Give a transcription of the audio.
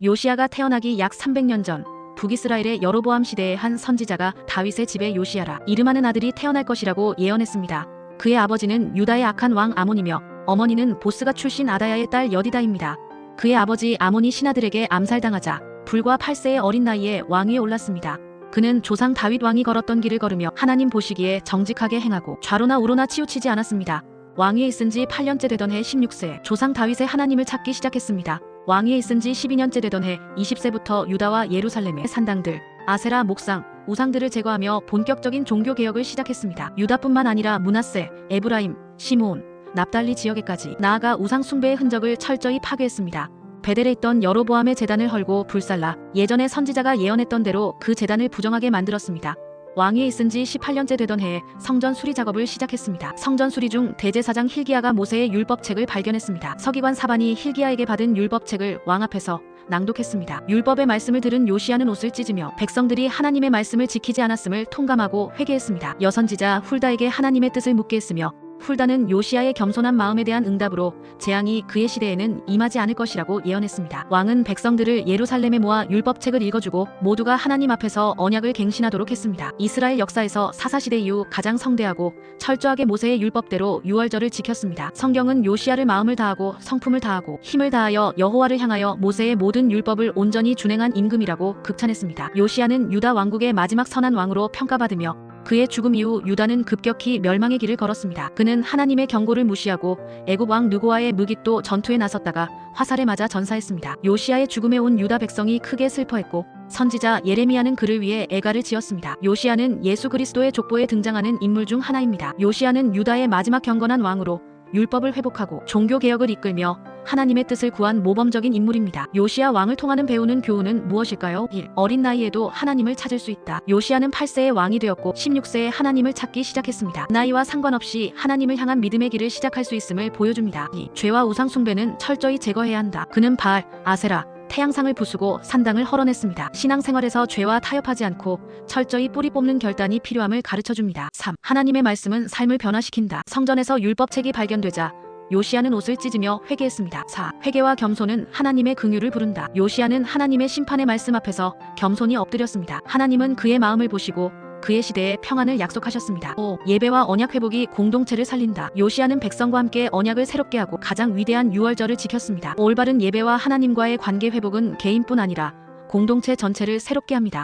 요시야가 태어나기 약 300년 전 북이스라엘의 여로보암 시대의 한 선지자가 다윗의 집에 요시야라 이름하는 아들이 태어날 것이라고 예언했습니다. 그의 아버지는 유다의 악한 왕 아몬이며 어머니는 보스가 출신 아다야의 딸 여디다입니다. 그의 아버지 아몬이 신하들에게 암살당하자 불과 8세의 어린 나이에 왕위에 올랐습니다. 그는 조상 다윗 왕이 걸었던 길을 걸으며 하나님 보시기에 정직하게 행하고 좌로나 우로나 치우치지 않았습니다. 왕위에 있은 지 8년째 되던 해 16세 조상 다윗의 하나님을 찾기 시작했습니다. 왕위에 있은 지 12년째 되던 해 20세부터 유다와 예루살렘의 산당들, 아세라 목상, 우상들을 제거하며 본격적인 종교개혁을 시작했습니다. 유다뿐만 아니라 므낫세, 에브라임, 시므온, 납달리 지역에까지 나아가 우상 숭배의 흔적을 철저히 파괴했습니다. 베델에 있던 여로보암의 제단을 헐고 불살라 예전에 선지자가 예언했던 대로 그 제단을 부정하게 만들었습니다. 왕위에 있은 지 18년째 되던 해에 성전 수리 작업을 시작했습니다. 성전 수리 중 대제사장 힐기야가 모세의 율법책을 발견했습니다. 서기관 사반이 힐기야에게 받은 율법책을 왕 앞에서 낭독했습니다. 율법의 말씀을 들은 요시야는 옷을 찢으며 백성들이 하나님의 말씀을 지키지 않았음을 통감하고 회개했습니다. 여선지자 훌다에게 하나님의 뜻을 묻게 했으며 훌다는 요시야의 겸손한 마음에 대한 응답으로 재앙이 그의 시대에는 임하지 않을 것이라고 예언했습니다. 왕은 백성들을 예루살렘에 모아 율법책을 읽어주고 모두가 하나님 앞에서 언약을 갱신하도록 했습니다. 이스라엘 역사에서 사사시대 이후 가장 성대하고 철저하게 모세의 율법대로 유월절을 지켰습니다. 성경은 요시야를 마음을 다하고 성품을 다하고 힘을 다하여 여호와를 향하여 모세의 모든 율법을 온전히 준행한 임금이라고 극찬했습니다. 요시야는 유다 왕국의 마지막 선한 왕으로 평가받으며 그의 죽음 이후 유다는 급격히 멸망의 길을 걸었습니다. 그는 하나님의 경고를 무시하고 애굽 왕 느고와의 무깃도 전투에 나섰다가 화살에 맞아 전사했습니다. 요시야의 죽음에 온 유다 백성이 크게 슬퍼했고 선지자 예레미야는 그를 위해 애가를 지었습니다. 요시야는 예수 그리스도의 족보에 등장하는 인물 중 하나입니다. 요시야는 유다의 마지막 경건한 왕으로 율법을 회복하고 종교개혁을 이끌며 하나님의 뜻을 구한 모범적인 인물입니다. 요시야 왕을 통하는 배우는 교훈은 무엇일까요? 1. 어린 나이에도 하나님을 찾을 수 있다. 요시야는 8세에 왕이 되었고 16세에 하나님을 찾기 시작했습니다. 나이와 상관없이 하나님을 향한 믿음의 길을 시작할 수 있음을 보여줍니다. 2. 죄와 우상 숭배는 철저히 제거해야 한다. 그는 바알, 아세라, 태양상을 부수고 산당을 헐어냈습니다. 신앙생활에서 죄와 타협하지 않고 철저히 뿌리 뽑는 결단이 필요함을 가르쳐줍니다. 3. 하나님의 말씀은 삶을 변화시킨다. 성전에서 율법책이 발견되자 요시야는 옷을 찢으며 회개했습니다. 4. 회개와 겸손은 하나님의 긍휼을 부른다. 요시야는 하나님의 심판의 말씀 앞에서 겸손히 엎드렸습니다. 하나님은 그의 마음을 보시고 그의 시대에 평안을 약속하셨습니다. 5. 예배와 언약 회복이 공동체를 살린다. 요시야는 백성과 함께 언약을 새롭게 하고 가장 위대한 유월절을 지켰습니다. 올바른 예배와 하나님과의 관계 회복은 개인뿐 아니라 공동체 전체를 새롭게 합니다.